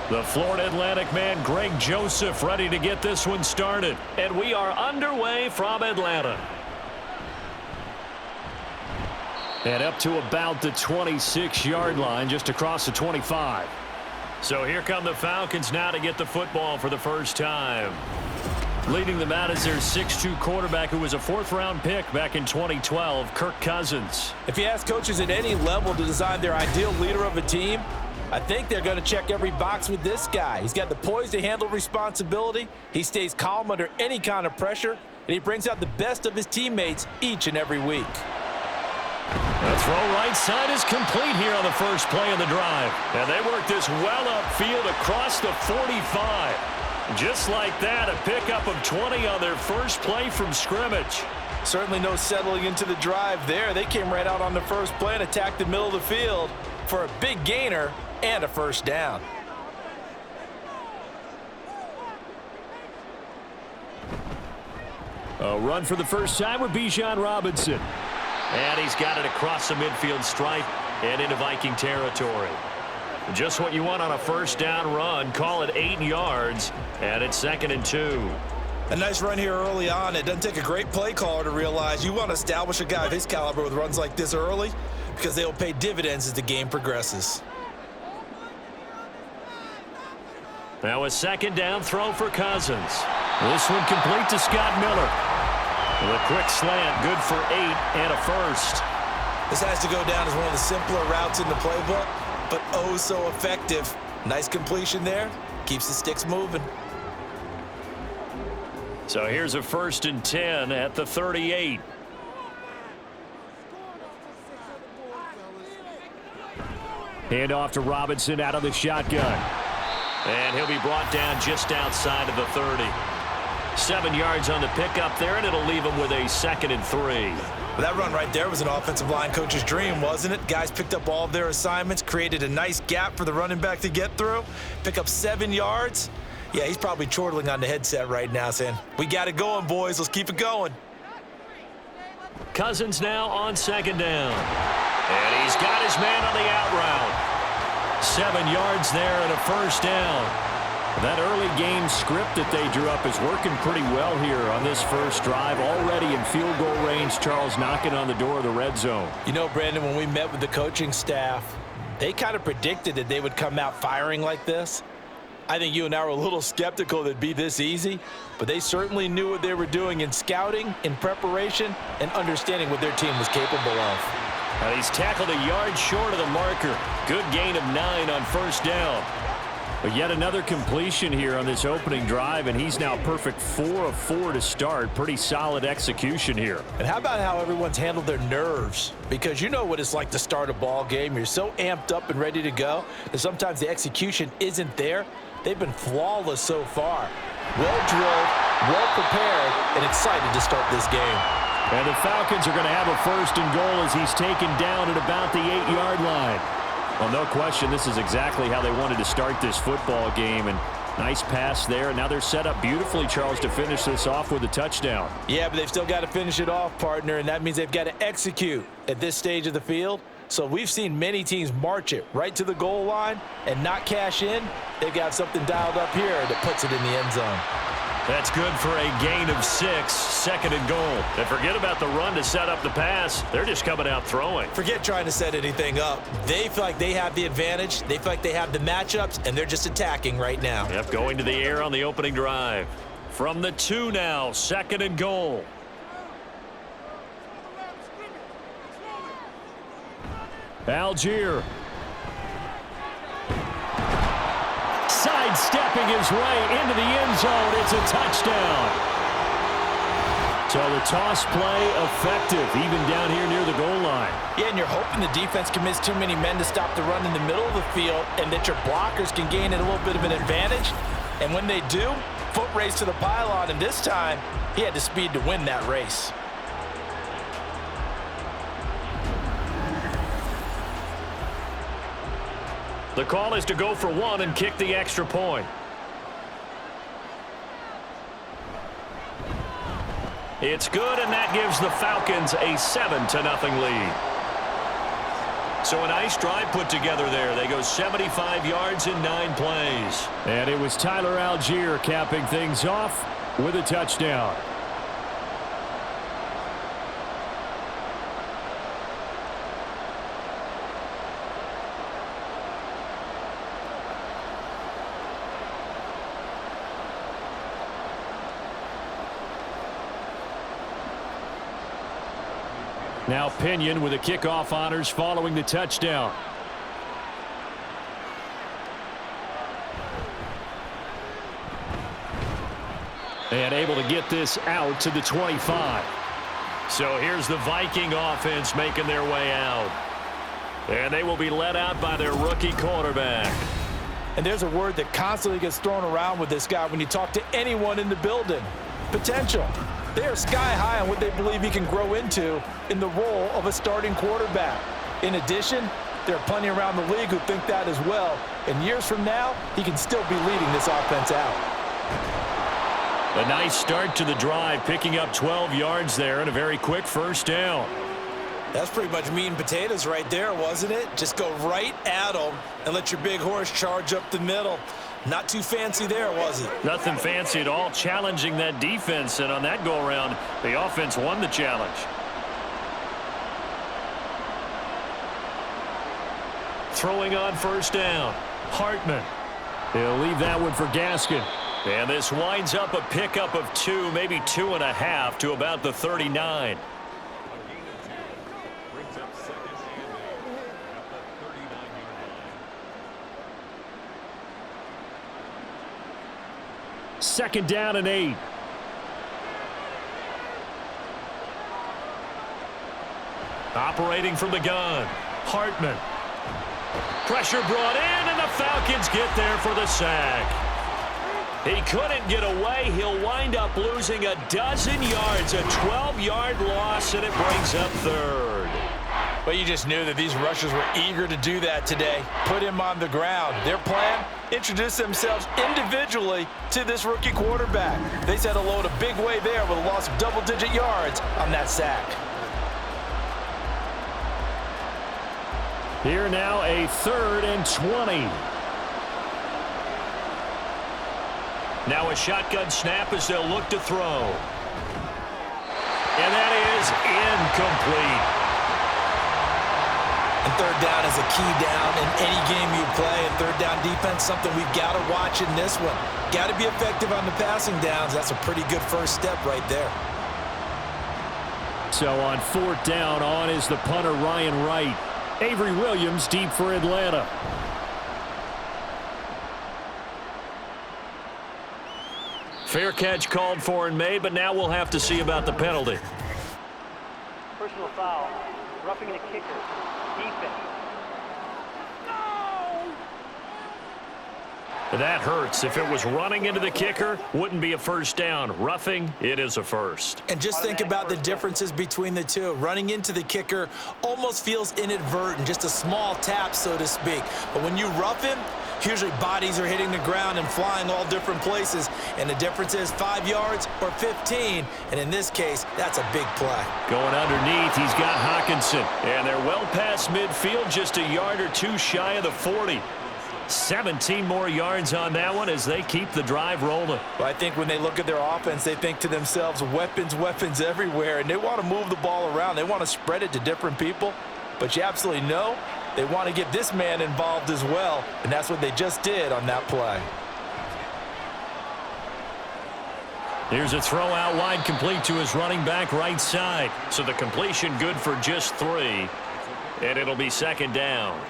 The Florida Atlantic man, Greg Joseph, ready to get this one started. And we are underway from Atlanta. And up to about the 26-yard line, just across the 25. So here come the Falcons now to get the football for the first time. Leading them out is their 6'2 quarterback who was a fourth-round pick back in 2012, Kirk Cousins. If you ask coaches at any level to design their ideal leader of a team, I think they're going to check every box with this guy. He's got the poise to handle responsibility. He stays calm under any kind of pressure, and he brings out the best of his teammates each and every week. The throw right side is complete here on the first play of the drive. And they work this well upfield across the 45. Just like that, a pickup of 20 on their first play from scrimmage. Certainly no settling into the drive there. They came right out on the first play and attacked the middle of the field for a big gainer and a first down. A run for the first time with Bijan Robinson. And he's got it across the midfield stripe and into Viking territory. Just what you want on a first down run. Call it 8 yards, and it's 2nd and 2. A nice run here early on. It doesn't take a great play caller to realize you want to establish a guy of his caliber with runs like this early because they will pay dividends as the game progresses. Now a 2nd down throw for Cousins. This one complete to Scott Miller. With a quick slant, good for 8 and a first. This has to go down as one of the simpler routes in the playbook, but oh so effective. Nice completion there. Keeps the sticks moving. So here's a 1st and 10 at the 38. Hand off to Robinson out of the shotgun. And he'll be brought down just outside of the 30. 7 yards on the pickup there, and it'll leave him with a 2nd and 3. That run right there was an offensive line coach's dream, wasn't it? Guys picked up all of their assignments, created a nice gap for the running back to get through, pick up 7 yards. Yeah, he's probably chortling on the headset right now saying, we got it going, boys. Let's keep it going. Cousins now on 2nd down. And he's got his man on the out route. 7 yards there and a first down. That early game script that they drew up is working pretty well here on this first drive. Already in field goal range, Charles knocking on the door of the red zone. You know, Brandon, when we met with the coaching staff, they kind of predicted that they would come out firing like this. I think you and I were a little skeptical that it'd be this easy, but they certainly knew what they were doing in scouting, in preparation, and understanding what their team was capable of. And he's tackled a yard short of the marker. Good gain of 9 on first down. But yet another completion here on this opening drive, and he's now perfect 4 of 4 to start. Pretty solid execution here. And how about how everyone's handled their nerves? Because you know what it's like to start a ball game. You're so amped up and ready to go that sometimes the execution isn't there. They've been flawless so far. Well drilled, well prepared, and excited to start this game. And the Falcons are going to have a 1st and goal as he's taken down at about the 8-yard line. Well, no question, this is exactly how they wanted to start this football game. And nice pass there. And now they're set up beautifully, Charles, to finish this off with a touchdown. Yeah, but they've still got to finish it off, partner, and that means they've got to execute at this stage of the field. So we've seen many teams march it right to the goal line and not cash in. They've got something dialed up here that puts it in the end zone. That's good for a gain of 6, 2nd and goal. And forget about the run to set up the pass. They're just coming out throwing. Forget trying to set anything up. They feel like they have the advantage. They feel like they have the matchups, and they're just attacking right now. Yep, going to the air on the opening drive. From the 2 now, 2nd and goal. Algier. Sidestepping his way into the end zone. It's a touchdown. So the toss play effective, even down here near the goal line. Yeah, and you're hoping the defense commits too many men to stop the run in the middle of the field and that your blockers can gain a little bit of an advantage. And when they do, foot race to the pylon, and this time he had the speed to win that race. The call is to go for 1 and kick the extra point. It's good, and that gives the Falcons a 7-0 lead. So a nice drive put together there. They go 75 yards in 9 plays. And it was Tyler Algier capping things off with a touchdown. Now Pinion with the kickoff honors following the touchdown. And able to get this out to the 25. So here's the Viking offense making their way out. And they will be led out by their rookie quarterback. And there's a word that constantly gets thrown around with this guy when you talk to anyone in the building. Potential. They are sky high on what they believe he can grow into in the role of a starting quarterback. In addition, there are plenty around the league who think that as well. And years from now, he can still be leading this offense out. A nice start to the drive, picking up 12 yards there and a very quick first down. That's pretty much meat and potatoes right there, wasn't it? Just go right at them and let your big horse charge up the middle. Not too fancy there, was it? Nothing fancy at all, challenging that defense, and on that go-around, the offense won the challenge. Throwing on first down, Hartman. He'll leave that one for Gaskin. And this winds up a pickup of 2, maybe 2.5 to about the 39. Second down and 8. Operating from the gun, Hartman. Pressure brought in, and the Falcons get there for the sack. He couldn't get away. He'll wind up losing a dozen yards, a 12-yard loss, and it brings up third. But you just knew that these rushers were eager to do that today. Put him on the ground. Their plan, introduce themselves individually to this rookie quarterback. They said hello to big way there with a loss of double-digit yards on that sack. Here now a 3rd and 20. Now a shotgun snap as they'll look to throw. And that is incomplete. And third down is a key down in any game you play. And third down defense, something we've got to watch in this one. Got to be effective on the passing downs. That's a pretty good first step right there. So on 4th down, on is the punter Ryan Wright. Avery Williams deep for Atlanta. Fair catch called for and made, but now we'll have to see about the penalty. Personal foul, roughing the kicker, defense. That hurts. If it was running into the kicker, wouldn't be a first down. Roughing, it is a first. And just think about the differences between the two. Running into the kicker almost feels inadvertent, just a small tap, so to speak. But when you rough him, usually bodies are hitting the ground and flying all different places. And the difference is 5 yards or 15. And in this case, that's a big play. Going underneath, he's got Hawkinson. And they're well past midfield, just a yard or 2 shy of the 40. 17 more yards on that one as they keep the drive rolling. Well, I think when they look at their offense, they think to themselves, weapons, weapons everywhere. And they want to move the ball around. They want to spread it to different people. But you absolutely know they want to get this man involved as well. And that's what they just did on that play. Here's a throw out wide, complete to his running back right side. So the completion good for just 3. And it'll be 2nd down.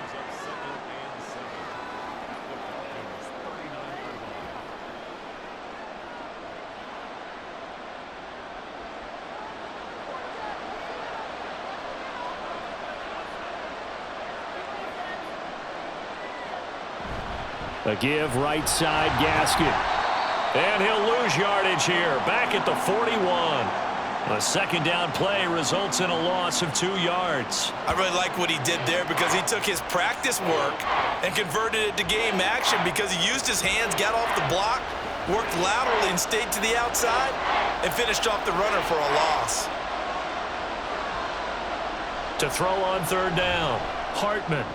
A give right side, Gaskin. And he'll lose yardage here. Back at the 41. A 2nd down play results in a loss of 2 yards. I really like what he did there because he took his practice work and converted it to game action because he used his hands, got off the block, worked laterally and stayed to the outside, and finished off the runner for a loss. To throw on 3rd down. Hartman.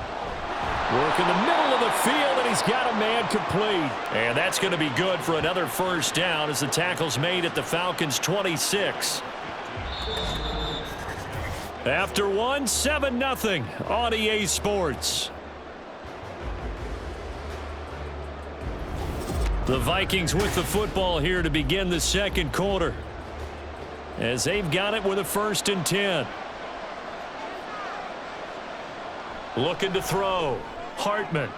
Work in the middle of the field, and he's got a man complete. And that's going to be good for another first down as the tackle's made at the Falcons' 26. After one, 7-0 on EA Sports. The Vikings with the football here to begin the second quarter, as they've got it with a 1st and 10. Looking to throw. Hartman.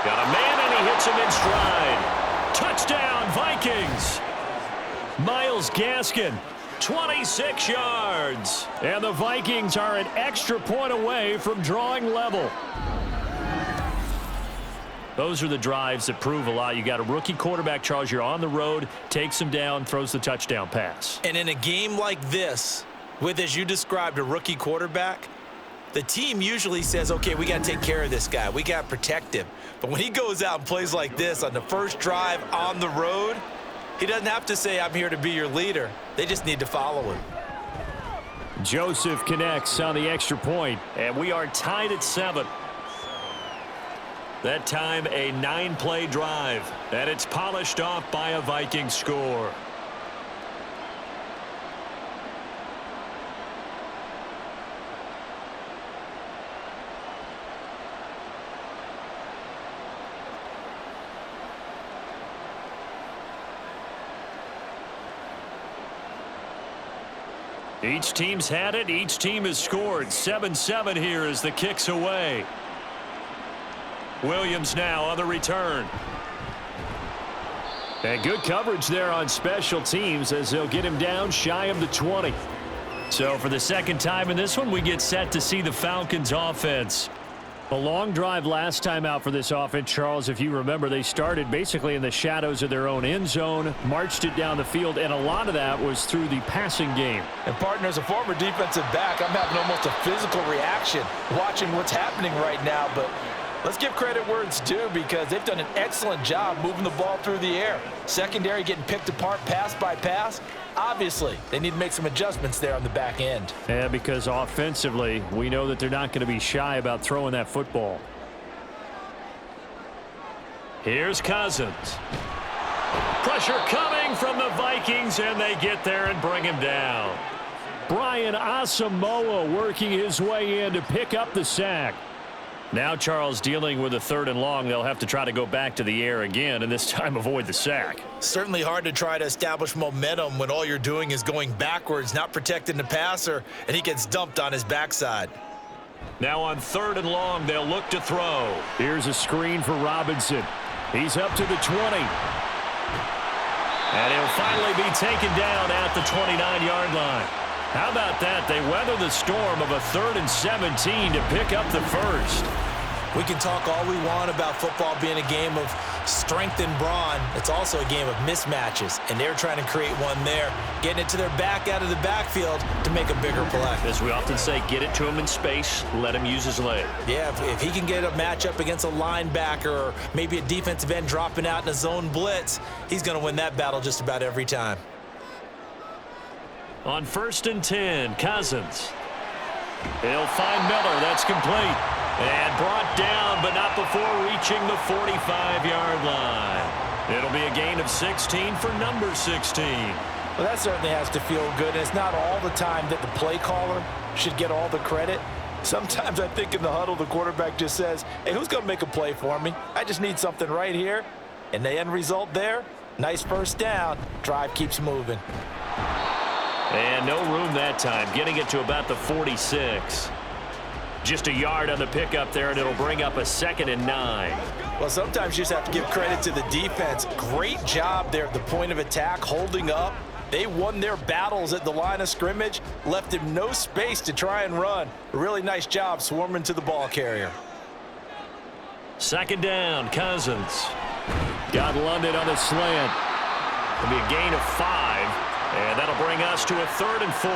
Got a man, and he hits him in stride. Touchdown, Vikings. Myles Gaskin, 26 yards. And the Vikings are an extra point away from drawing level. Those are the drives that prove a lot. You got a rookie quarterback, Charles. You're on the road, takes him down, throws the touchdown pass. And in a game like this, with, as you described, a rookie quarterback, the team usually says, okay, we got to take care of this guy. We got to protect him. But when he goes out and plays like this on the first drive on the road, he doesn't have to say, I'm here to be your leader. They just need to follow him. Joseph connects on the extra point, and we are tied at 7. That time a 9-play drive, and it's polished off by a Viking score. Each team's had it. Each team has scored. 7-7 here as the kick's away. Williams now on the return. And good coverage there on special teams as they'll get him down shy of the 20. So for the second time in this one, we get set to see the Falcons offense. A long drive last time out for this offense, Charles. If you remember, they started basically in the shadows of their own end zone, marched it down the field, and a lot of that was through the passing game. And, partner, as a former defensive back, I'm having almost a physical reaction watching what's happening right now. But let's give credit where it's due because they've done an excellent job moving the ball through the air. Secondary getting picked apart pass by pass. Obviously, they need to make some adjustments there on the back end. Yeah, because offensively, we know that they're not going to be shy about throwing that football. Here's Cousins. Pressure coming from the Vikings, and they get there and bring him down. Brian Asamoah working his way in to pick up the sack. Now Charles dealing with a 3rd and long. They'll have to try to go back to the air again, and this time avoid the sack. Certainly hard to try to establish momentum when all you're doing is going backwards, not protecting the passer, and he gets dumped on his backside. Now on 3rd and long, they'll look to throw. Here's a screen for Robinson. He's up to the 20. And he'll finally be taken down at the 29-yard line. How about that? They weather the storm of a 3rd and 17 to pick up the first. We can talk all we want about football being a game of strength and brawn. It's also a game of mismatches, and they're trying to create one there, getting it to their back out of the backfield to make a bigger play. As we often say, get it to him in space, let him use his leg. Yeah, if he can get a matchup against a linebacker or maybe a defensive end dropping out in a zone blitz, he's going to win that battle just about every time. On 1st and 10, Cousins. He'll find Miller. That's complete. And brought down, but not before reaching the 45-yard line. It'll be a gain of 16 for number 16. Well, that certainly has to feel good. And it's not all the time that the play caller should get all the credit. Sometimes I think in the huddle, the quarterback just says, hey, who's going to make a play for me? I just need something right here. And the end result there, nice first down. Drive keeps moving. And no room that time, getting it to about the 46. Just a yard on the pickup there, and it'll bring up a 2nd and 9. Well, sometimes you just have to give credit to the defense. Great job there at the point of attack, holding up. They won their battles at the line of scrimmage, left him no space to try and run. A really nice job swarming to the ball carrier. 2nd down, Cousins. Got London on the slant. It'll be a gain of 5. And that'll bring us to a 3rd and 4.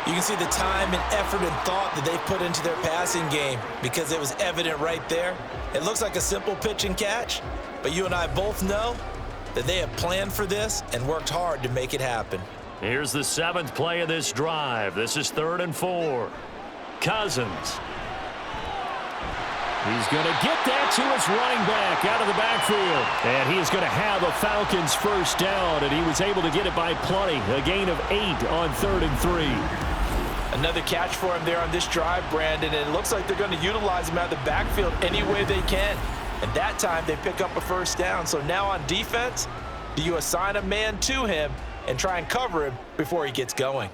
You can see the time and effort and thought that they put into their passing game because it was evident right there. It looks like a simple pitch and catch, but you and I both know that they have planned for this and worked hard to make it happen. Here's the 7th play of this drive. This is 3rd and 4. Cousins. He's going to get that to his running back out of the backfield. And he is going to have a Falcons first down, and he was able to get it by plenty. A gain of 8 on 3rd and 3. Another catch for him there on this drive, Brandon, and it looks like they're going to utilize him out of the backfield any way they can. And that time they pick up a first down. So now on defense, do you assign a man to him and try and cover him before he gets going?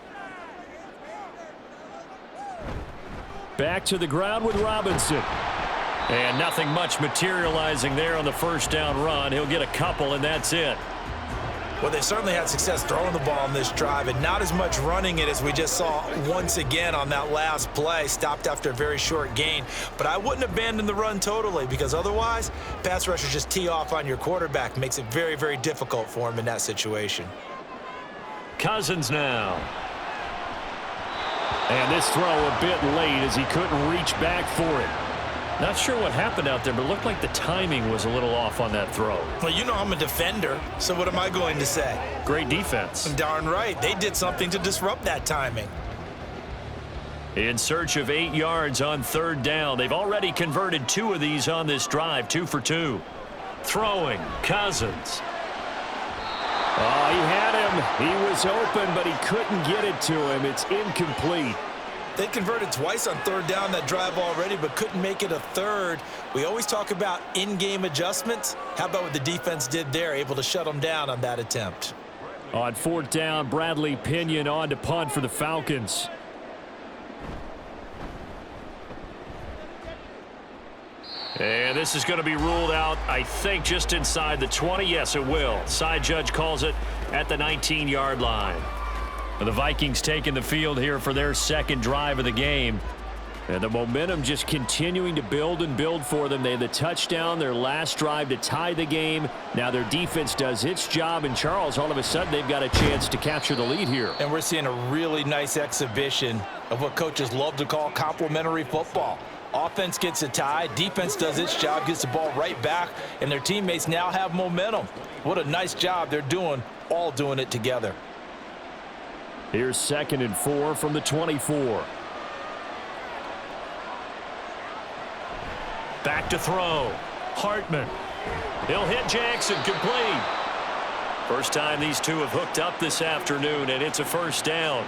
Back to the ground with Robinson. And nothing much materializing there on the first down run. He'll get a couple, and that's it. Well, they certainly had success throwing the ball on this drive, and not as much running it as we just saw once again on that last play. Stopped after a very short gain. But I wouldn't abandon the run totally, because otherwise, pass rushers just tee off on your quarterback. Makes it very, very difficult for him in that situation. Cousins now. And this throw a bit late as he couldn't reach back for it. Not sure what happened out there, but it looked like the timing was a little off on that throw. Well, you know I'm a defender, so what am I going to say? Great defense. Darn right. They did something to disrupt that timing. In search of 8 yards on 3rd down. They've already converted 2 of these on this drive, 2 for 2. Throwing, Cousins. Oh, he had him. He was open, but he couldn't get it to him. It's incomplete. They converted twice on 3rd down that drive already, but couldn't make it a 3rd. We always talk about in-game adjustments. How about what the defense did there, able to shut them down on that attempt? On 4th down, Bradley Pinion on to punt for the Falcons. And this is going to be ruled out, I think, just inside the 20. Yes, it will. Side judge calls it at the 19-yard line. The Vikings taking the field here for their second drive of the game. And the momentum just continuing to build and build for them. They had the touchdown, their last drive to tie the game. Now their defense does its job. And Charles, all of a sudden, they've got a chance to capture the lead here. And we're seeing a really nice exhibition of what coaches love to call complementary football. Offense gets a tie, defense does its job, gets the ball right back, and their teammates now have momentum. What a nice job they're doing, all doing it together. Here's 2nd and 4 from the 24. Back to throw. Hartman. He'll hit Jackson, complete. First time these two have hooked up this afternoon, and it's a first down.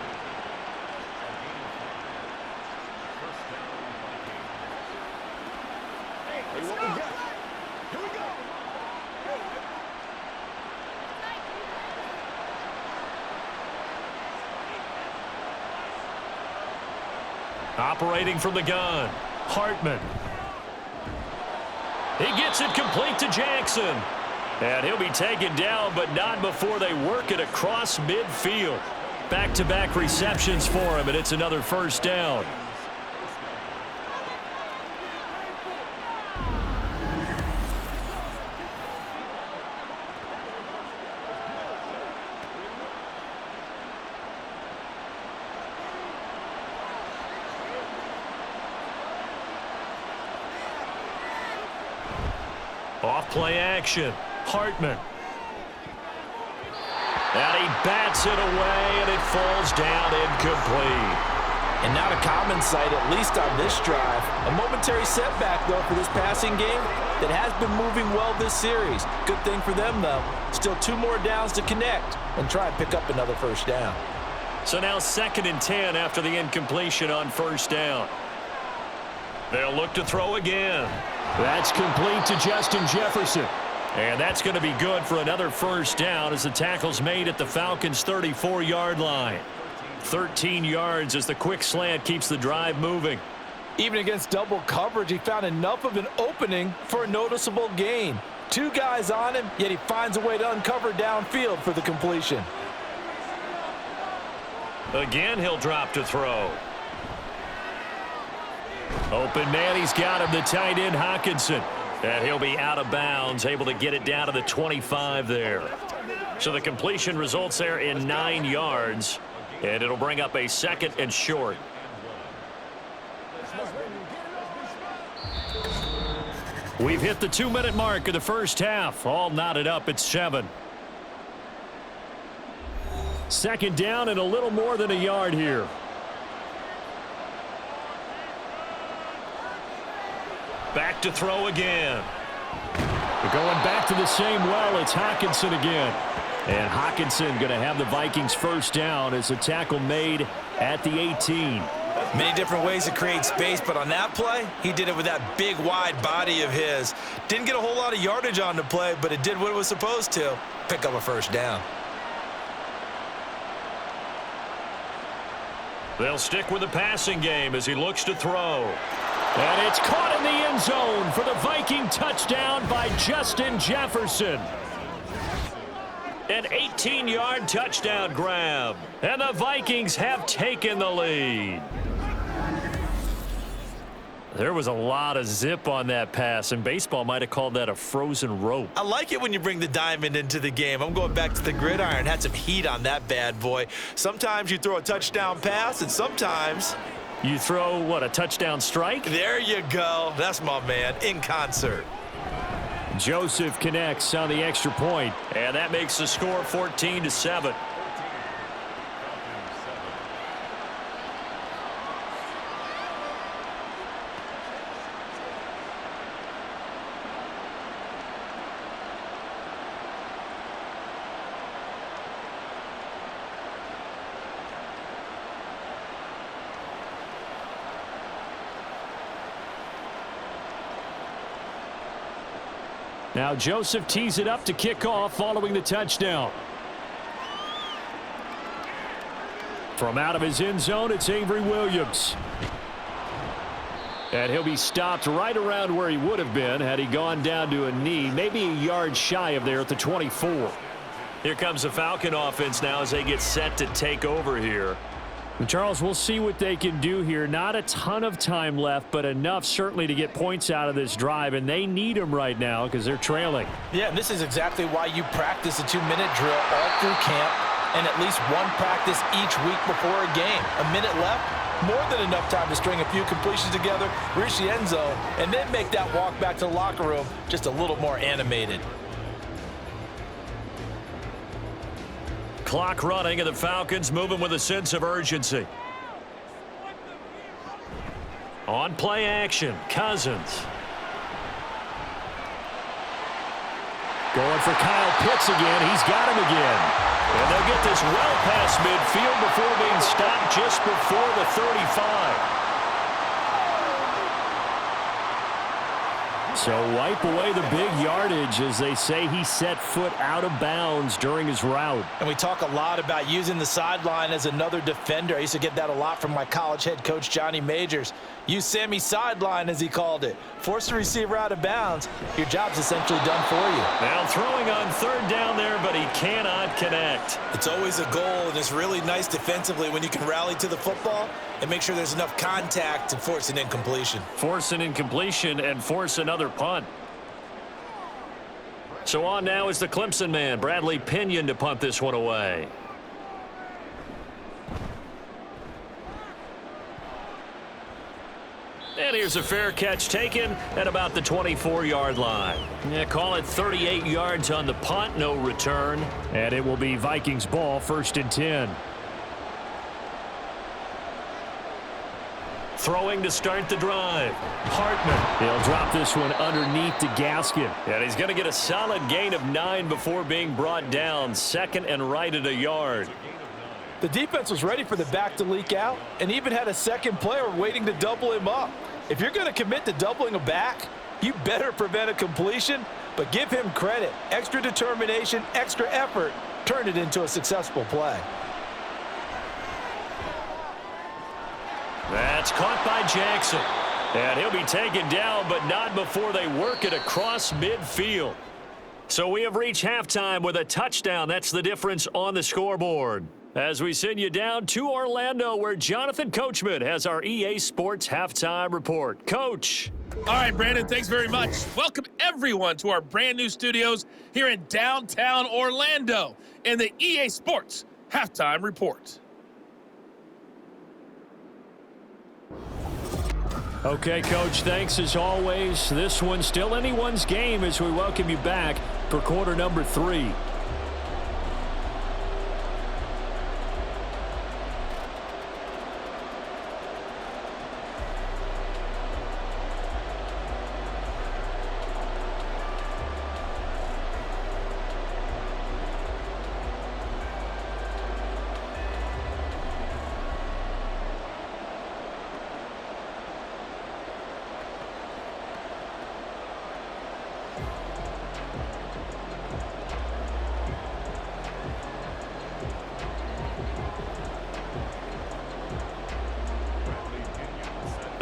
Operating from the gun, Hartman. He gets it complete to Jackson. And he'll be taken down, but not before they work it across midfield. Back-to-back receptions for him, and it's another first down. Off play action. Hartman. And he bats it away, and it falls down incomplete. And not a common sight, at least on this drive. A momentary setback, though, for this passing game that has been moving well this series. Good thing for them, though. Still 2 more downs to connect and try and pick up another first down. So now 2nd and 10 after the incompletion on first down. They'll look to throw again. That's complete to Justin Jefferson. And that's going to be good for another first down as the tackle's made at the Falcons' 34-yard line. 13 yards as the quick slant keeps the drive moving. Even against double coverage, he found enough of an opening for a noticeable gain. 2 guys on him, yet he finds a way to uncover downfield for the completion. Again, he'll drop to throw. Open man, he's got him, the tight end, Hockenson. And he'll be out of bounds, able to get it down to the 25 there. So the completion results there in 9 yards, and it'll bring up a 2nd and short. We've hit the 2-minute mark of the first half. All knotted up at 7. 2nd down and a little more than a yard here. Back to throw again. We're going back to the same well. It's Hockenson again. And Hockenson going to have the Vikings first down as a tackle made at the 18. Many different ways to create space, but on that play, he did it with that big, wide body of his. Didn't get a whole lot of yardage on the play, but it did what it was supposed to. Pick up a first down. They'll stick with the passing game as he looks to throw. And it's caught in the end zone for the Viking touchdown by Justin Jefferson. An 18-yard touchdown grab. And the Vikings have taken the lead. There was a lot of zip on that pass, and baseball might have called that a frozen rope. I like it when you bring the diamond into the game. I'm going back to the gridiron. Had some heat on that bad boy. Sometimes you throw a touchdown pass, and sometimes you throw, what, a touchdown strike? There you go. That's my man, in concert. Joseph connects on the extra point, and that makes the score 14-7. Now Joseph tees it up to kick off following the touchdown. From out of his end zone, it's Avery Williams. And he'll be stopped right around where he would have been had he gone down to a knee, maybe a yard shy of there at the 24. Here comes the Falcon offense now as they get set to take over here. Charles, we'll see what they can do here. Not a ton of time left, but enough certainly to get points out of this drive, and they need them right now because they're trailing. Yeah, and this is exactly why you practice a 2-minute drill all through camp and at least one practice each week before a game. A minute left, more than enough time to string a few completions together, reach the end zone, and then make that walk back to the locker room just a little more animated. Clock running, and the Falcons moving with a sense of urgency. On play action, Cousins. Going for Kyle Pitts again. He's got him again. And they'll get this well past midfield before being stopped just before the 35. So wipe away the big yardage as they say he set foot out of bounds during his route. And we talk a lot about using the sideline as another defender. I used to get that a lot from my college head coach, Johnny Majors. Use Sammy sideline, as he called it. Force the receiver out of bounds. Your job's essentially done for you. Now throwing on third down there, but he cannot connect. It's always a goal, and it's really nice defensively when you can rally to the football and make sure there's enough contact to force an incompletion. Force an incompletion and force another punt. So on now is the Clemson man, Bradley Pinion, to punt this one away. And here's a fair catch taken at about the 24-yard line. Yeah, call it 38 yards on the punt, no return. And it will be Vikings ball, 1st and 10. Throwing to start the drive. Hartman. He'll drop this one underneath to Gaskin. And he's going to get a solid gain of 9 before being brought down. 2nd and right at a yard. The defense was ready for the back to leak out and even had a second player waiting to double him up. If you're going to commit to doubling a back, you better prevent a completion, but give him credit. Extra determination, extra effort, turned it into a successful play. That's caught by Jackson. And he'll be taken down, but not before they work it across midfield. So we have reached halftime with a touchdown. That's the difference on the scoreboard. As we send you down to Orlando, where Jonathan Coachman has our EA Sports Halftime Report. Coach. All right, Brandon, thanks very much. Welcome, everyone, to our brand new studios here in downtown Orlando in the EA Sports Halftime Report. Okay, Coach, thanks as always. This one's still anyone's game as we welcome you back for quarter number 3.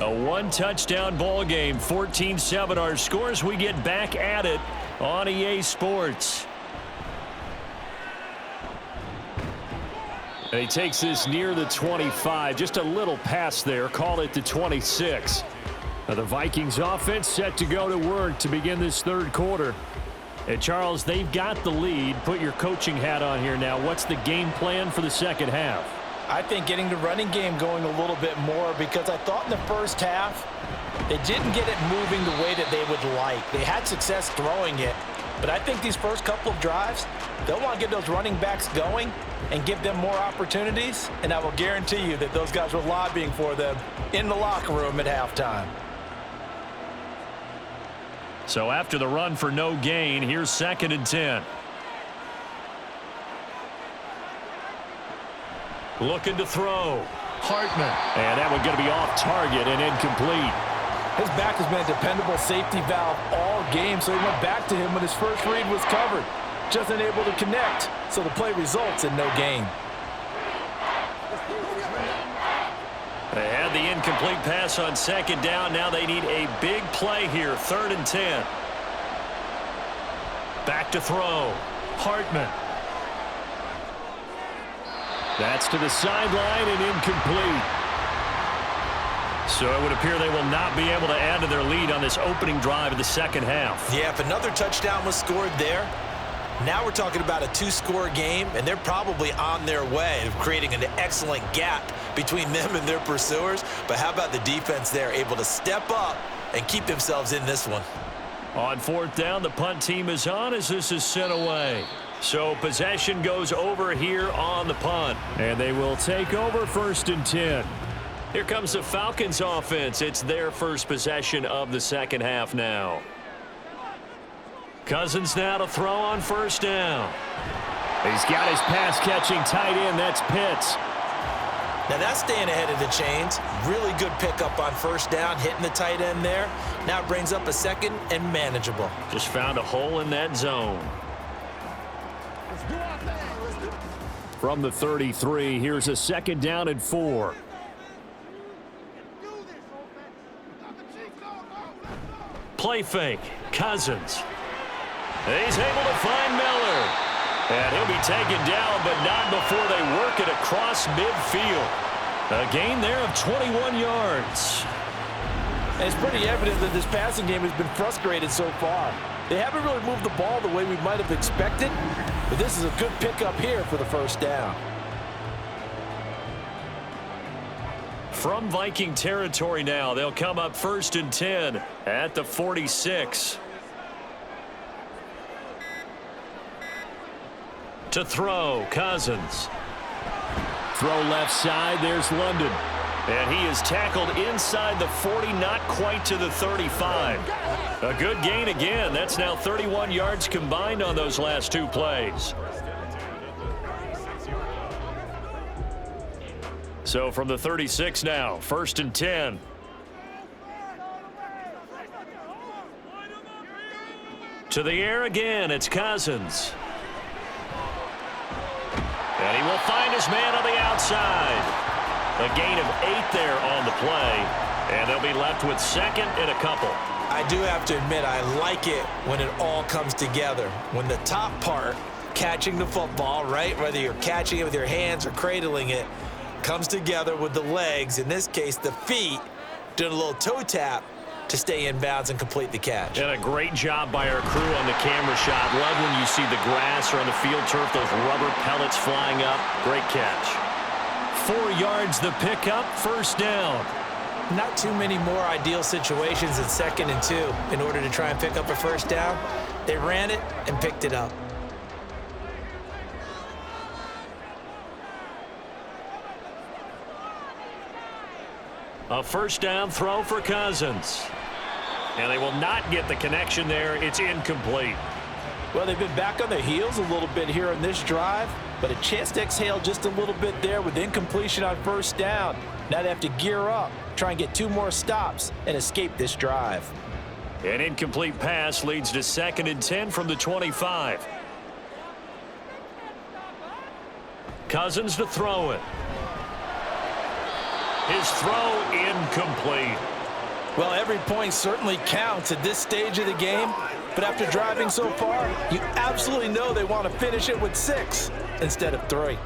A one-touchdown ball game, 14-7 our scores. We get back at it on EA Sports. And he takes this near the 25. Just a little pass there. Call it the 26. Now the Vikings offense set to go to work to begin this third quarter. And Charles, they've got the lead. Put your coaching hat on here now. What's the game plan for the second half? I think getting the running game going a little bit more, because I thought in the first half they didn't get it moving the way that they would like. They had success throwing it, but I think these first couple of drives, they'll want to get those running backs going and give them more opportunities, and I will guarantee you that those guys were lobbying for them in the locker room at halftime. So after the run for no gain, here's 2nd and 10. Looking to throw. Hartman. And that one going to be off target and incomplete. His back has been a dependable safety valve all game, so he went back to him when his first read was covered. Just unable to connect, so the play results in no gain. They had the incomplete pass on 2nd down. Now they need a big play here. 3rd and 10. Back to throw. Hartman. That's to the sideline and incomplete. So it would appear they will not be able to add to their lead on this opening drive of the second half. Yeah, if another touchdown was scored there, now we're talking about a 2-score game, and they're probably on their way of creating an excellent gap between them and their pursuers. But how about the defense there, able to step up and keep themselves in this one? On 4th down, the punt team is on as this is sent away. So possession goes over here on the punt, and they will take over 1st and 10. Here comes the Falcons offense. It's their first possession of the second half now. Cousins now to throw on 1st down. He's got his pass-catching tight end. That's Pitts. Now that's staying ahead of the chains. Really good pickup on 1st down, hitting the tight end there. Now it brings up a 2nd and manageable. Just found a hole in that zone. From the 33, here's a 2nd down and 4. Play fake. Cousins. He's able to find Miller. And he'll be taken down, but not before they work it across midfield. A gain there of 21 yards. And it's pretty evident that this passing game has been frustrated so far. They haven't really moved the ball the way we might have expected, but this is a good pickup here for the 1st down. From Viking territory now, they'll come up 1st and 10 at the 46. To throw, Cousins. Throw left side, there's London. And he is tackled inside the 40, not quite to the 35. A good gain again. That's now 31 yards combined on those last 2 plays. So from the 36 now, 1st and 10. To the air again, it's Cousins. And he will find his man on the outside. A gain of 8 there on the play. And they'll be left with 2nd and a couple. I do have to admit, I like it when it all comes together. When the top part, catching the football, right, whether you're catching it with your hands or cradling it, comes together with the legs, in this case the feet, doing a little toe tap to stay in bounds and complete the catch. And a great job by our crew on the camera shot. Love when you see the grass or on the field turf, those rubber pellets flying up. Great catch. 4 yards the pickup, 1st down. Not too many more ideal situations in 2nd and 2 in order to try and pick up a 1st down. They ran it and picked it up. A 1st down throw for Cousins. And they will not get the connection there. It's incomplete. Well, they've been back on their heels a little bit here in this drive, but a chance to exhale just a little bit there with incompletion on 1st down. Now they have to gear up, try and get 2 more stops and escape this drive. An incomplete pass leads to 2nd and 10 from the 25. Cousins to throw it. His throw incomplete. Well, every point certainly counts at this stage of the game, but after driving so far, you absolutely know they want to finish it with 6 instead of 3.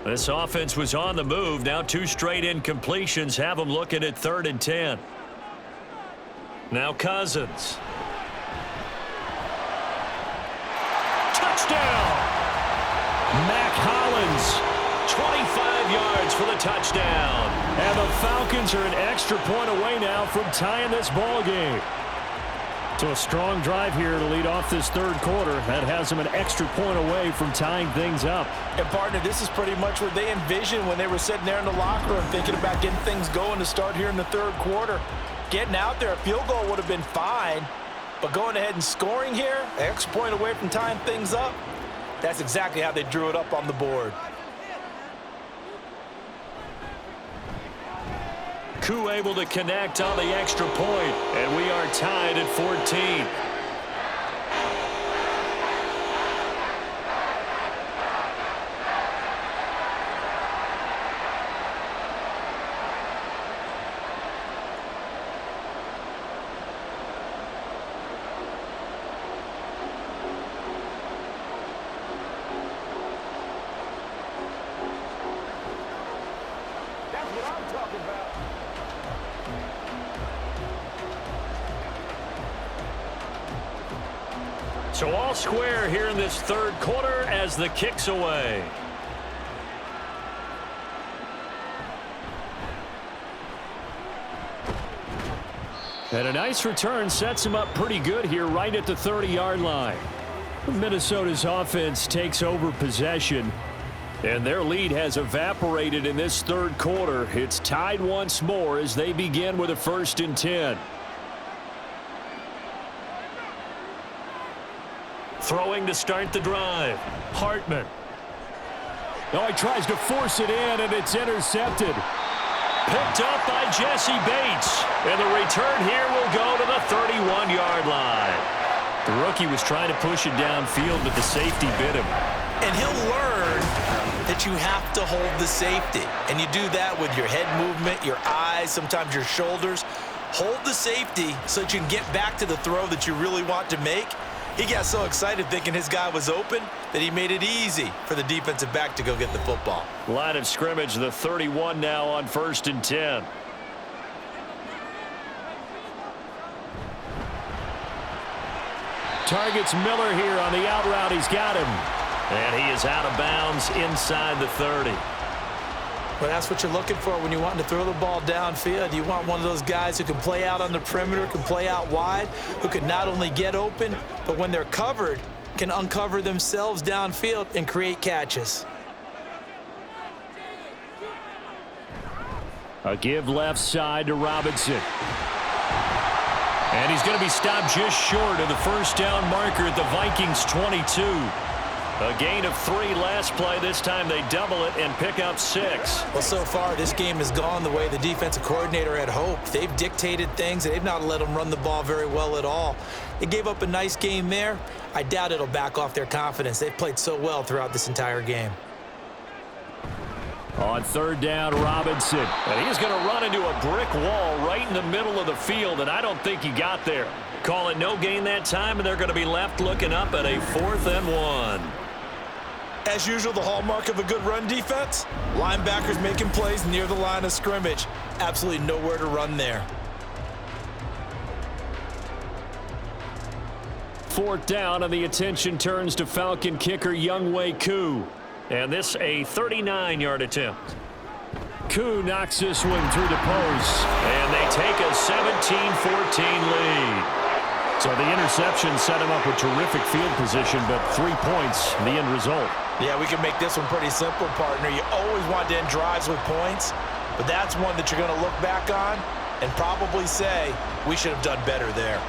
This offense was on the move. Now 2 straight incompletions have them looking at 3rd and 10. Now Cousins. Touchdown! Mac Hollins, 25 yards for the touchdown. And the Falcons are an extra point away now from tying this ball game. So a strong drive here to lead off this 3rd quarter. That has them an extra point away from tying things up. And, partner, this is pretty much what they envisioned when they were sitting there in the locker room thinking about getting things going to start here in the 3rd quarter. Getting out there, a field goal would have been fine, but going ahead and scoring here, an extra point away from tying things up, that's exactly how they drew it up on the board. Koo able to connect on the extra point, and we are tied at 14. So all square here in this 3rd quarter as the kick's away. And a nice return sets him up pretty good here right at the 30-yard line. Minnesota's offense takes over possession, and their lead has evaporated in this 3rd quarter. It's tied once more as they begin with a 1st and 10. Throwing to start the drive. Hartman. Oh, he tries to force it in, and it's intercepted. Picked up by Jesse Bates. And the return here will go to the 31-yard line. The rookie was trying to push it downfield, but the safety bit him. And he'll learn that you have to hold the safety. And you do that with your head movement, your eyes, sometimes your shoulders. Hold the safety so that you can get back to the throw that you really want to make. He got so excited thinking his guy was open that he made it easy for the defensive back to go get the football. Line of scrimmage, the 31 now on 1st and 10. Targets Miller here on the out route. He's got him. And he is out of bounds inside the 30. Well, that's what you're looking for when you're wanting to throw the ball downfield. You want one of those guys who can play out on the perimeter, can play out wide, who can not only get open, but when they're covered, can uncover themselves downfield and create catches. A give left side to Robinson. And he's going to be stopped just short of the 1st down marker at the Vikings 22. A gain of 3 last play. This time they double it and pick up 6. Well, so far this game has gone the way the defensive coordinator had hoped. They've dictated things, and they've not let them run the ball very well at all. They gave up a nice game there. I doubt it'll back off their confidence. They've played so well throughout this entire game. On 3rd down, Robinson. And he's going to run into a brick wall right in the middle of the field, and I don't think he got there. Call it no gain that time, and they're going to be left looking up at a 4th and 1. As usual, the hallmark of a good run defense, linebackers making plays near the line of scrimmage. Absolutely nowhere to run there. 4th down, and the attention turns to Falcon kicker Younghoe Koo. And this a 39-yard attempt. Koo knocks this one through the post, and they take a 17-14 lead. So the interception set him up with terrific field position, but 3 points, the end result. Yeah, we can make this one pretty simple, partner. You always want to end drives with points, but that's one that you're going to look back on and probably say, we should have done better there.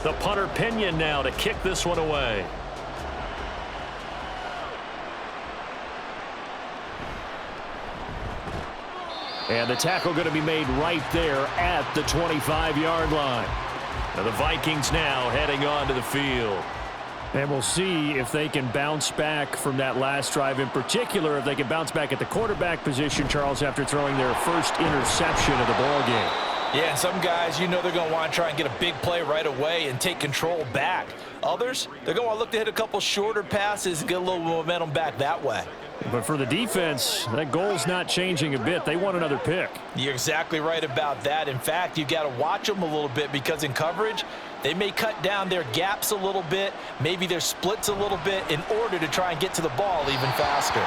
The punter Pinion now to kick this one away. And the tackle going to be made right there at the 25-yard line. Now the Vikings now heading on to the field. And we'll see if they can bounce back from that last drive, in particular if they can bounce back at the quarterback position, Charles, after throwing their first interception of the ball game. Yeah, and some guys, they're going to want to try and get a big play right away and take control back. Others, they're going to want to look to hit a couple shorter passes and get a little momentum back that way. But for the defense, that goal's not changing a bit. They want another pick. You're exactly right about that. In fact, you got to watch them a little bit because in coverage, they may cut down their gaps a little bit, maybe their splits a little bit in order to try and get to the ball even faster.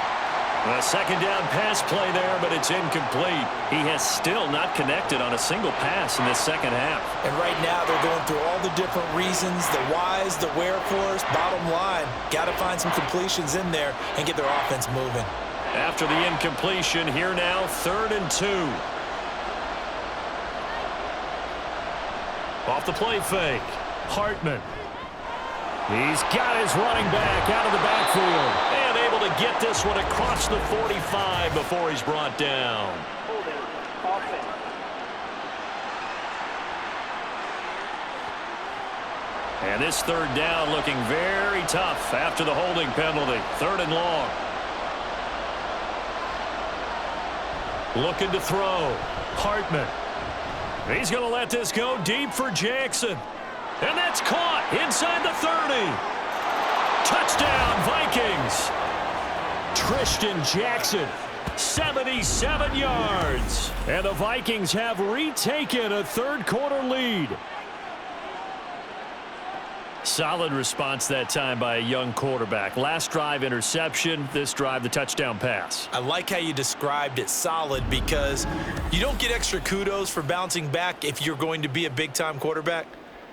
A second down pass play there, but it's incomplete. He has still not connected on a single pass in this second half. And right now they're going through all the different reasons, the whys, the wherefores. Bottom line, got to find some completions in there and get their offense moving. After the incompletion, here now, 3rd and 2. Off the play fake, Hartman. He's got his running back out of the backfield and able to get this one across the 45 before he's brought down. Holding. Offense. And this 3rd down looking very tough after the holding penalty. 3rd and long. Looking to throw. Hartman. He's going to let this go deep for Jackson. And that's caught inside the 30. Touchdown, Vikings. Tristan Jackson, 77 yards. And the Vikings have retaken a third-quarter lead. Solid response that time by a young quarterback. Last drive, interception. This drive, the touchdown pass. I like how you described it, solid, because you don't get extra kudos for bouncing back if you're going to be a big-time quarterback.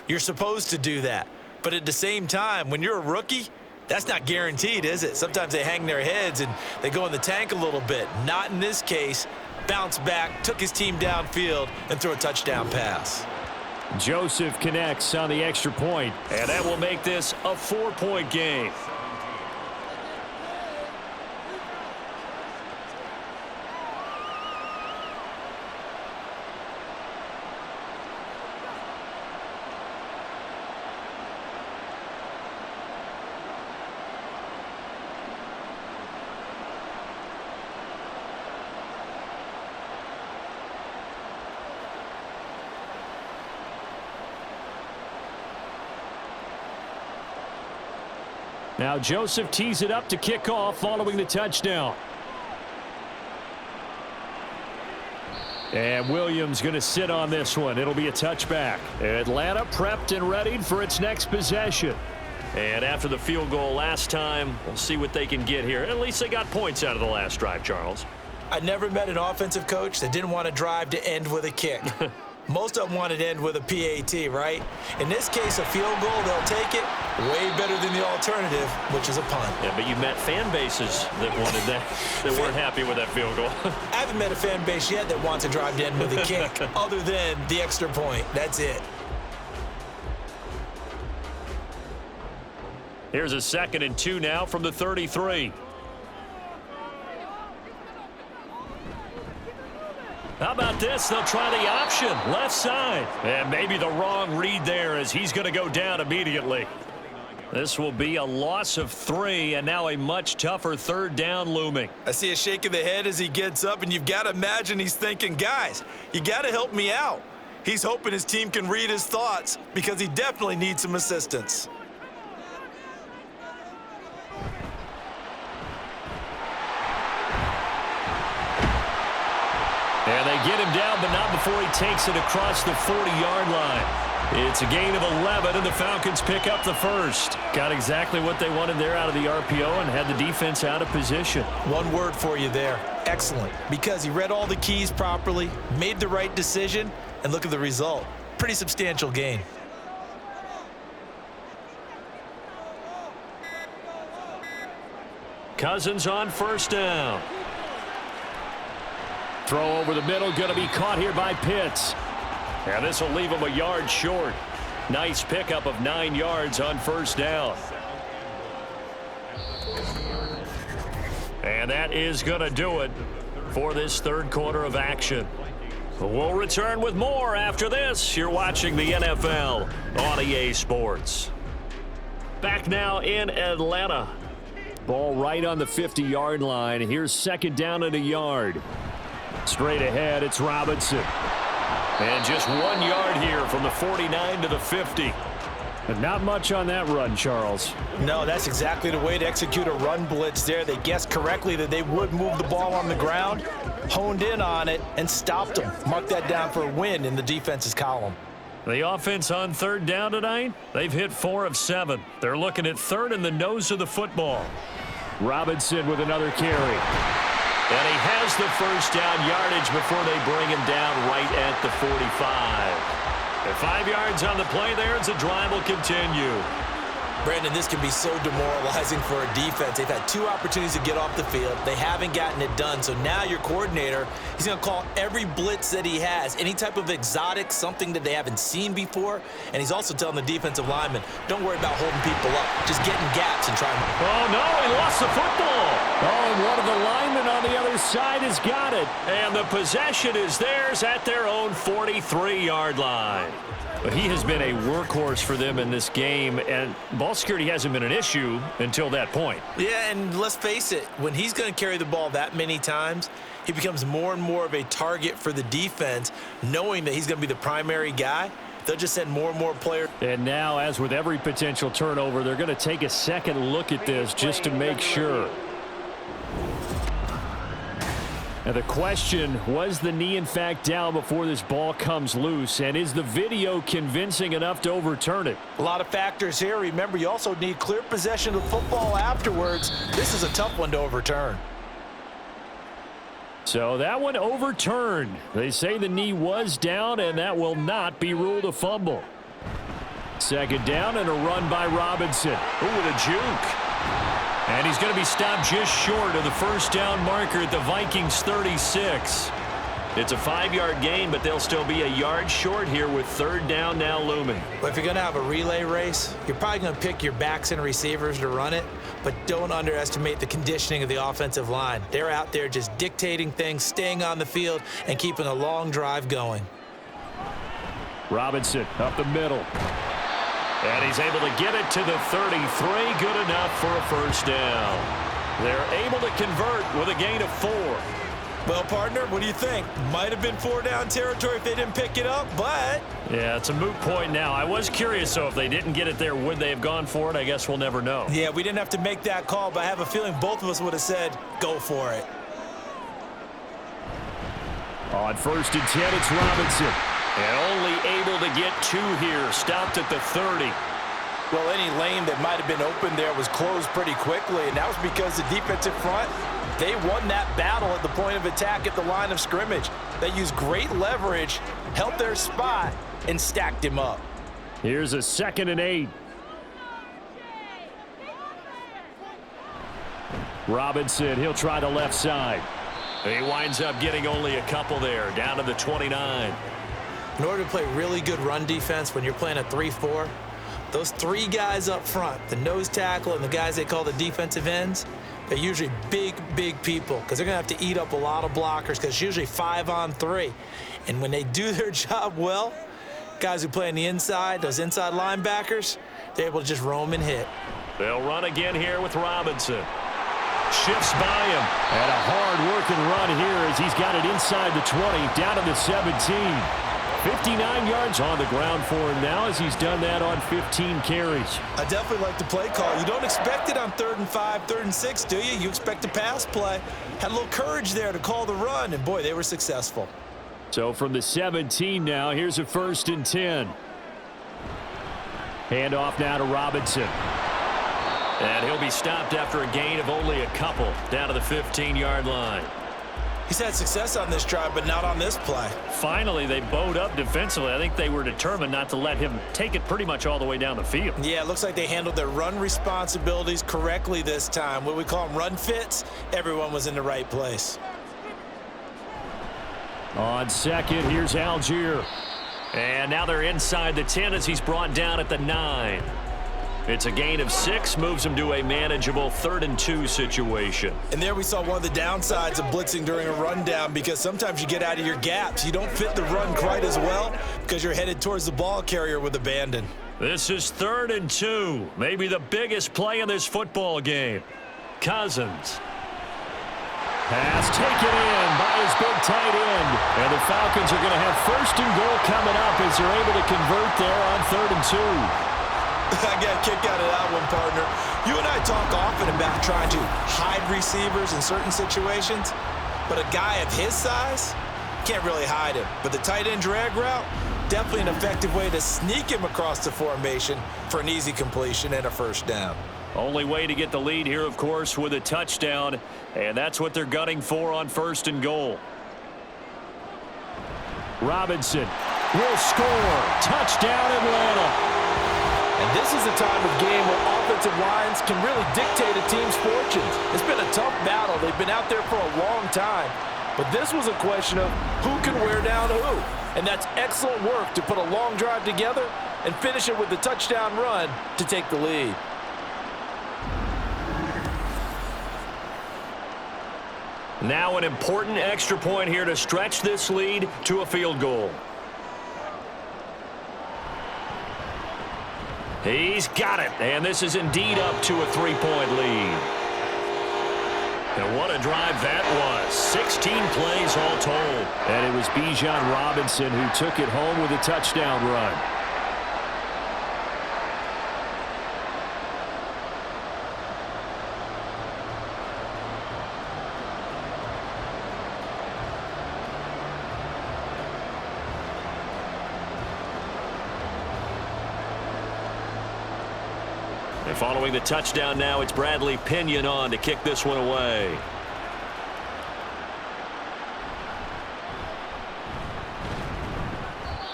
You're supposed to do that. But at the same time, when you're a rookie, that's not guaranteed, is it? Sometimes they hang their heads and they go in the tank a little bit. Not in this case. Bounce back, took his team downfield, and threw a touchdown pass. Joseph connects on the extra point, and that will make this a 4-point game. Now Joseph tees it up to kick off following the touchdown. And Williams going to sit on this one. It'll be a touchback. Atlanta prepped and readied for its next possession. And after the field goal last time, we'll see what they can get here. At least they got points out of the last drive, Charles. I never met an offensive coach that didn't want to drive to end with a kick. Most of them wanted to end with a PAT, right? In this case, a field goal, they'll take it. Way better than the alternative, which is a punt. Yeah, but you met fan bases that wanted that, that weren't happy with that field goal. I haven't met a fan base yet that wants to drive to end with a kick, other than the extra point. That's it. Here's a 2nd and 2 now from the 33. How about this? They'll try the option, left side. And maybe the wrong read there as he's going to go down immediately. This will be a loss of 3, and now a much tougher 3rd down looming. I see a shake of the head as he gets up, and you've got to imagine he's thinking, guys, you got to help me out. He's hoping his team can read his thoughts because he definitely needs some assistance. And they get him down, but not before he takes it across the 40-yard line. It's a gain of 11, and the Falcons pick up the first. Got exactly what they wanted there out of the RPO and had the defense out of position. One word for you there, excellent, because he read all the keys properly, made the right decision, and look at the result. Pretty substantial gain. Cousins on 1st down. Throw over the middle, going to be caught here by Pitts. And this will leave him a yard short. Nice pickup of 9 yards on 1st down. And that is going to do it for this third quarter of action. We'll return with more after this. You're watching the NFL on EA Sports. Back now in Atlanta. Ball right on the 50-yard line. Here's second down and a yard. Straight ahead, it's Robinson. And just 1 yard here from the 49 to the 50. And not much on that run, Charles. No, that's exactly the way to execute a run blitz there. They guessed correctly that they would move the ball on the ground, honed in on it, and stopped them. Mark that down for a win in the defense's column. The offense on third down tonight, they've hit 4 of 7. They're looking at third in the nose of the football. Robinson with another carry. And he has the first down yardage before they bring him down right at the 45. At 5 yards on the play there as the drive will continue. Brandon, this can be so demoralizing for a defense. They've had 2 opportunities to get off the field. They haven't gotten it done. So now your coordinator, he's going to call every blitz that he has, any type of exotic, something that they haven't seen before. And he's also telling the defensive lineman, don't worry about holding people up. Just get in gaps and try and... Oh, no, he lost the football. Oh, and one of the linemen on the other side has got it. And the possession is theirs at their own 43-yard line. But he has been a workhorse for them in this game, and ball security hasn't been an issue until that point. Yeah, and let's face it, when he's going to carry the ball that many times, he becomes more and more of a target for the defense, knowing that he's going to be the primary guy. They'll just send more and more players. And now, as with every potential turnover, they're going to take a second look at this just to make sure. And the question, was the knee in fact down before this ball comes loose? And is the video convincing enough to overturn it? A lot of factors here. Remember, you also need clear possession of the football afterwards. This is a tough one to overturn. So that one overturned. They say the knee was down, and that will not be ruled a fumble. Second down and a run by Robinson. Ooh, with a juke. And he's going to be stopped just short of the first down marker at the Vikings 36. It's a 5-yard gain, but they'll still be a yard short here with third down now looming. Well, if you're going to have a relay race, you're probably going to pick your backs and receivers to run it, but don't underestimate the conditioning of the offensive line. They're out there just dictating things, staying on the field, and keeping a long drive going. Robinson up the middle. And he's able to get it to the 33. Good enough for a first down. They're able to convert with a gain of 4. Well, partner, what do you think? Might have been 4-down territory if they didn't pick it up, but... Yeah, it's a moot point now. I was curious, so if they didn't get it there, would they have gone for it? I guess we'll never know. Yeah, we didn't have to make that call, but I have a feeling both of us would have said, go for it. On first and 10, it's Robinson. And only able to get 2 here. Stopped at the 30. Well, any lane that might have been open there was closed pretty quickly, and that was because the defensive front, they won that battle at the point of attack at the line of scrimmage. They used great leverage, held their spot, and stacked him up. Here's a 2nd and 8. Robinson, he'll try the left side. He winds up getting only a couple there, down to the 29. In order to play really good run defense when you're playing a 3-4, those 3 guys up front, the nose tackle and the guys they call the defensive ends, they're usually big people because they're going to have to eat up a lot of blockers because it's usually 5-on-3. And when they do their job well, guys who play on the inside, those inside linebackers, they're able to just roam and hit. They'll run again here with Robinson. Shifts by him. And a hard-working run here as he's got it inside the 20, down to the 17. 59 yards on the ground for him now as he's done that on 15 carries. I definitely like the play call. You don't expect it on 3rd and 5, 3rd and 6, do you? You expect a pass play. Had a little courage there to call the run, and boy, they were successful. So from the 17 now, here's a 1st and 10. Handoff now to Robinson. And he'll be stopped after a gain of only a couple, down to the 15-yard line. He's had success on this drive, but not on this play. Finally, they bowed up defensively. I think they were determined not to let him take it pretty much all the way down the field. Yeah, it looks like they handled their run responsibilities correctly this time. What we call them run fits, everyone was in the right place. On second, here's Algier. And now they're inside the 10 as he's brought down at the 9. It's a gain of 6, moves them to a manageable 3rd and 2 situation. And there we saw one of the downsides of blitzing during a rundown, because sometimes you get out of your gaps. You don't fit the run quite as well because you're headed towards the ball carrier with abandon. This is 3rd and 2, maybe the biggest play in this football game. Cousins. Pass taken in by his big tight end. And the Falcons are going to have 1st and goal coming up as they're able to convert there on 3rd and 2. I got a kick out of that one, partner. You and I talk often about trying to hide receivers in certain situations, but a guy of his size can't really hide him. But the tight end drag route, definitely an effective way to sneak him across the formation for an easy completion and a 1st down. Only way to get the lead here, of course, with a touchdown, and that's what they're gunning for on 1st and goal. Robinson will score. Touchdown, Atlanta. And this is a time of game where offensive lines can really dictate a team's fortunes. It's been a tough battle. They've been out there for a long time. But this was a question of who can wear down who. And that's excellent work to put a long drive together and finish it with the touchdown run to take the lead. Now an important extra point here to stretch this lead to a field goal. He's got it, and this is indeed up to a 3-point lead. And what a drive that was. 16 plays all told. And it was Bijan Robinson who took it home with a touchdown run. And following the touchdown now, it's Bradley Pinion on to kick this one away.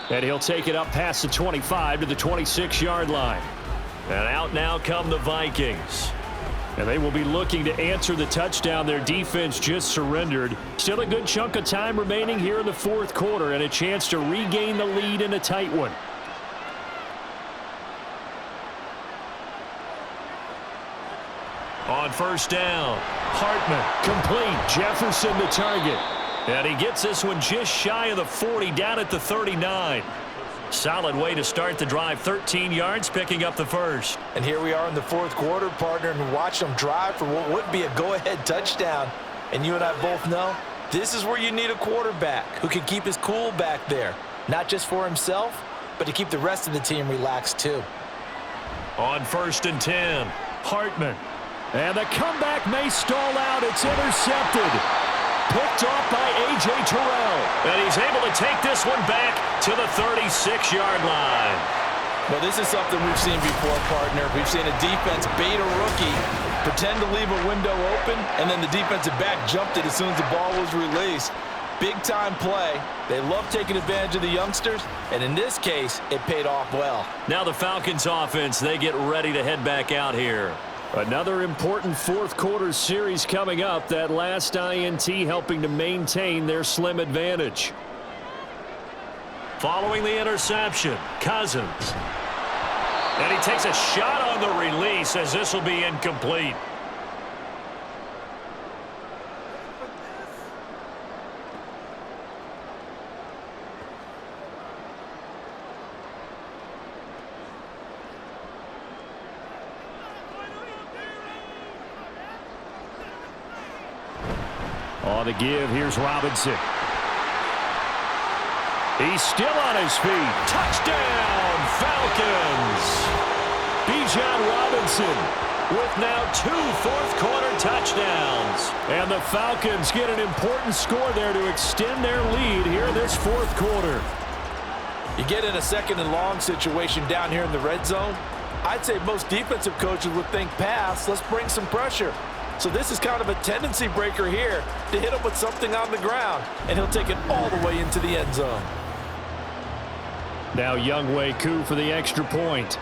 And he'll take it up past the 25 to the 26-yard line. And out now come the Vikings. And they will be looking to answer the touchdown their defense just surrendered. Still a good chunk of time remaining here in the 4th quarter and a chance to regain the lead in a tight one. On 1st down, Hartman complete. Jefferson the target. And he gets this one just shy of the 40, down at the 39. Solid way to start the drive. 13 yards, picking up the 1st. And here we are in the 4th quarter, partner, and watch them drive for what would be a go-ahead touchdown. And you and I both know this is where you need a quarterback who can keep his cool back there. Not just for himself, but to keep the rest of the team relaxed too. On 1st and 10, Hartman. And the comeback may stall out. It's intercepted. Picked off by A.J. Terrell. And he's able to take this one back to the 36-yard line. Well, this is something we've seen before, partner. We've seen a defense bait a rookie, pretend to leave a window open, and then the defensive back jumped it as soon as the ball was released. Big-time play. They love taking advantage of the youngsters, and in this case, it paid off well. Now the Falcons offense, they get ready to head back out here. Another important 4th quarter series coming up. That last INT helping to maintain their slim advantage. Following the interception, Cousins. And he takes a shot on the release as this will be incomplete. On the give, here's Robinson. He's still on his feet. Touchdown, Falcons! Bijan Robinson with now 2 4th-quarter touchdowns. And the Falcons get an important score there to extend their lead here in this 4th quarter. You get in a 2nd and long situation down here in the red zone. I'd say most defensive coaches would think pass. Let's bring some pressure. So this is kind of a tendency breaker here to hit him with something on the ground, and he'll take it all the way into the end zone. Now Younghoe Koo for the extra point.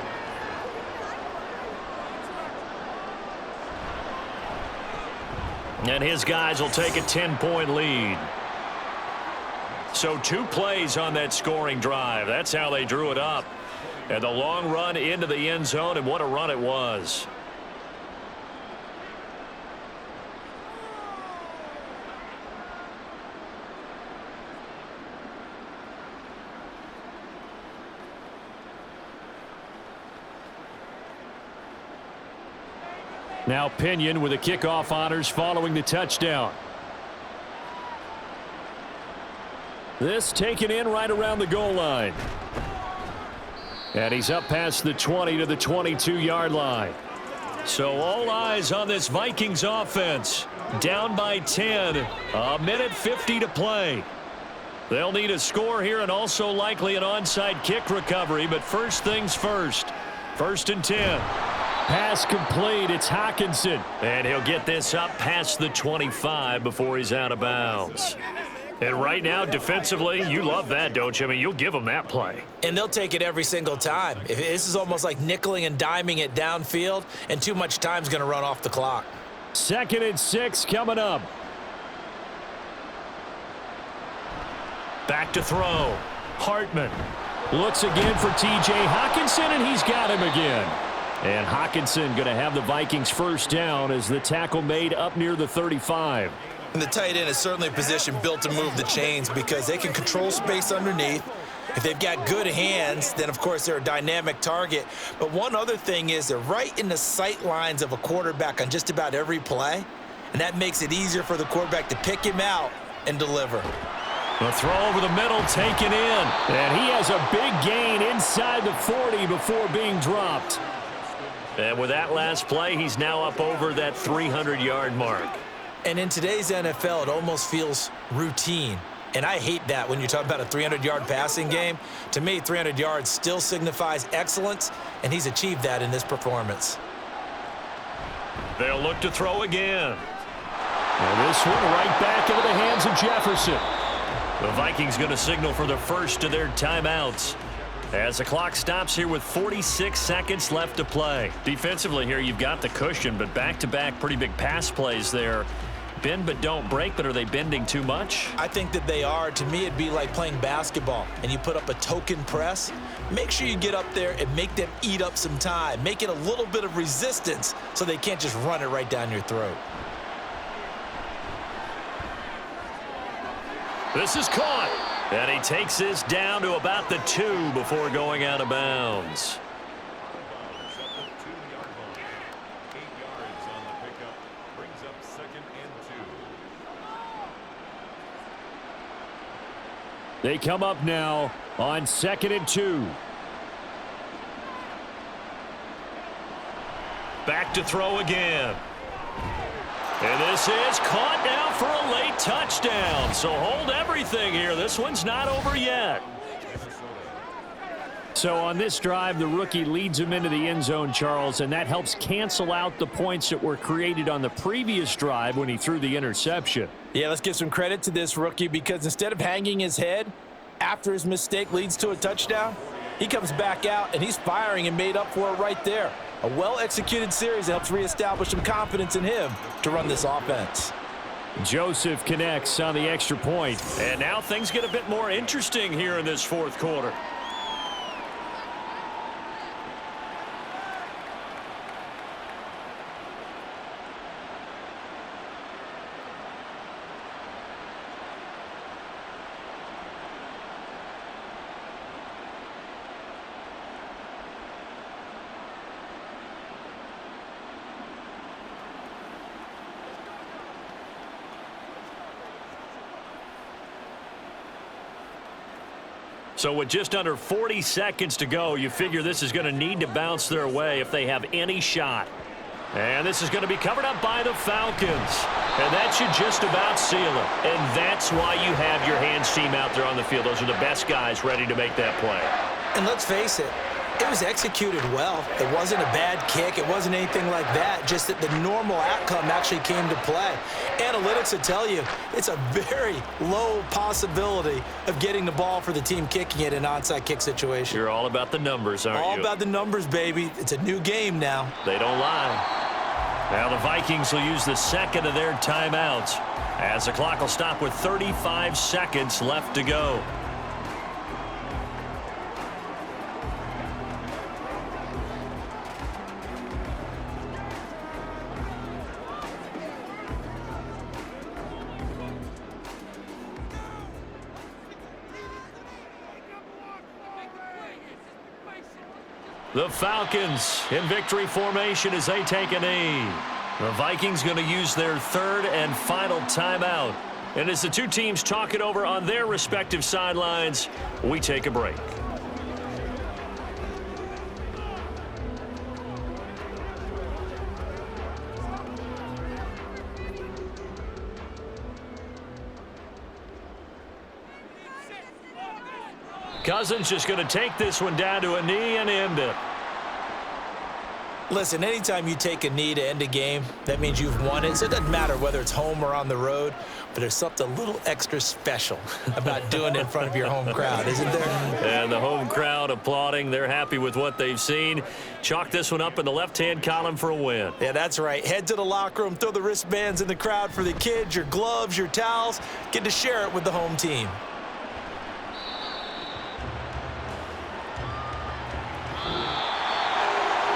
And his guys will take a 10-point lead. So 2 plays on that scoring drive. That's how they drew it up. And the long run into the end zone, and what a run it was. Now Pinion with the kickoff honors following the touchdown. This taken in right around the goal line. And he's up past the 20 to the 22-yard line. So all eyes on this Vikings offense. Down by 10. A minute 50 to play. They'll need a score here and also likely an onside kick recovery. But first things first. 1st and 10. Pass complete. It's Hockenson. And he'll get this up past the 25 before he's out of bounds. And right now, defensively, you love that, don't you? I mean, you'll give them that play. And they'll take it every single time. This is almost like nickeling and diming it downfield, and too much time's going to run off the clock. 2nd and 6 coming up. Back to throw. Hartman looks again for T.J. Hockenson, and he's got him again. And Hockenson going to have the Vikings first down as the tackle made up near the 35. And the tight end is certainly a position built to move the chains because they can control space underneath. If they've got good hands, then, of course, they're a dynamic target. But one other thing is they're right in the sight lines of a quarterback on just about every play, and that makes it easier for the quarterback to pick him out and deliver. The throw over the middle taken in, and he has a big gain inside the 40 before being dropped. And with that last play, he's now up over that 300-yard mark. And in today's NFL, it almost feels routine. And I hate that when you talk about a 300-yard passing game. To me, 300 yards still signifies excellence, and he's achieved that in this performance. They'll look to throw again. And this one right back into the hands of Jefferson. The Vikings going to signal for the first of their timeouts as the clock stops here with 46 seconds left to play. Defensively here, you've got the cushion, but back-to-back pretty big pass plays there. Bend but don't break, but are they bending too much? I think that they are. To me, it'd be like playing basketball, and you put up a token press. Make sure you get up there and make them eat up some time. Make it a little bit of resistance so they can't just run it right down your throat. This is caught. And he takes this down to about the 2 before going out of bounds. They come up now on 2nd and 2. Back to throw again. And this is caught now for a late touchdown. So hold everything here. This one's not over yet. So on this drive, the rookie leads him into the end zone, Charles, and that helps cancel out the points that were created on the previous drive when he threw the interception. Yeah, let's give some credit to this rookie because instead of hanging his head after his mistake leads to a touchdown, he comes back out and he's firing and made up for it right there. A well-executed series that helps reestablish some confidence in him to run this offense. Joseph connects on the extra point. And now things get a bit more interesting here in this fourth quarter. So with just under 40 seconds to go, you figure this is going to need to bounce their way if they have any shot. And this is going to be covered up by the Falcons. And that should just about seal it. And that's why you have your hands team out there on the field. Those are the best guys ready to make that play. And let's face it, it was executed well. It wasn't a bad kick. It wasn't anything like that. Just that the normal outcome actually came to play. Analytics will tell you it's a very low possibility of getting the ball for the team kicking it in an onside kick situation. You're all about the numbers, aren't you? All about the numbers, baby. It's a new game now. They don't lie. Now the Vikings will use the second of their timeouts as the clock will stop with 35 seconds left to go. The Falcons in victory formation as they take a knee. The Vikings going to use their third and final timeout. And as the two teams talk it over on their respective sidelines, we take a break. Cousins just going to take this one down to a knee and end it. Listen, anytime you take a knee to end a game, that means you've won it. So it doesn't matter whether it's home or on the road, but there's something a little extra special about doing it in front of your home crowd, isn't there? And the home crowd applauding. They're happy with what they've seen. Chalk this one up in the left-hand column for a win. Yeah, that's right. Head to the locker room, throw the wristbands in the crowd for the kids, your gloves, your towels. Get to share it with the home team.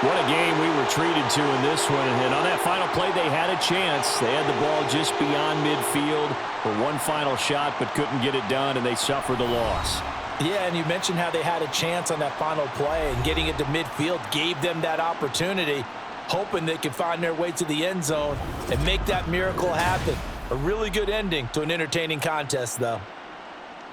What a game we were treated to in this one. And on that final play, they had a chance. They had the ball just beyond midfield for one final shot, but couldn't get it done, and they suffered the loss. Yeah, and you mentioned how they had a chance on that final play, and getting it to midfield gave them that opportunity, hoping they could find their way to the end zone and make that miracle happen. A really good ending to an entertaining contest, though.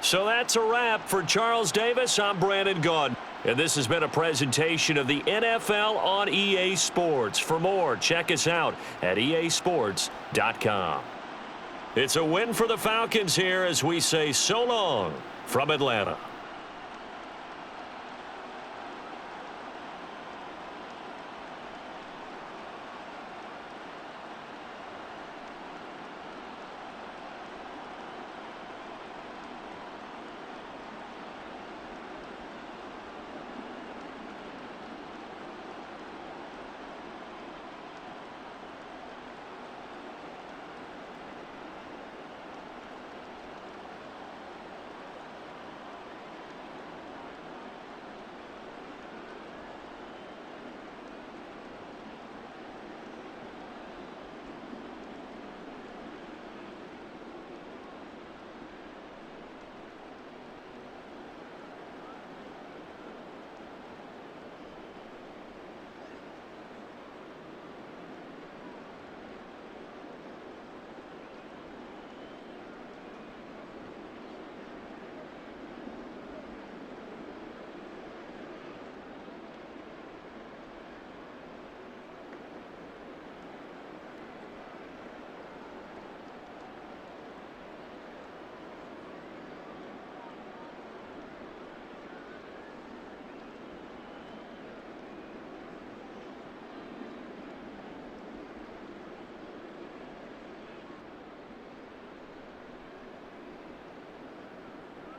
So that's a wrap. For Charles Davis, I'm Brandon Gaudin. And this has been a presentation of the NFL on EA Sports. For more, check us out at easports.com. It's a win for the Falcons here as we say so long from Atlanta.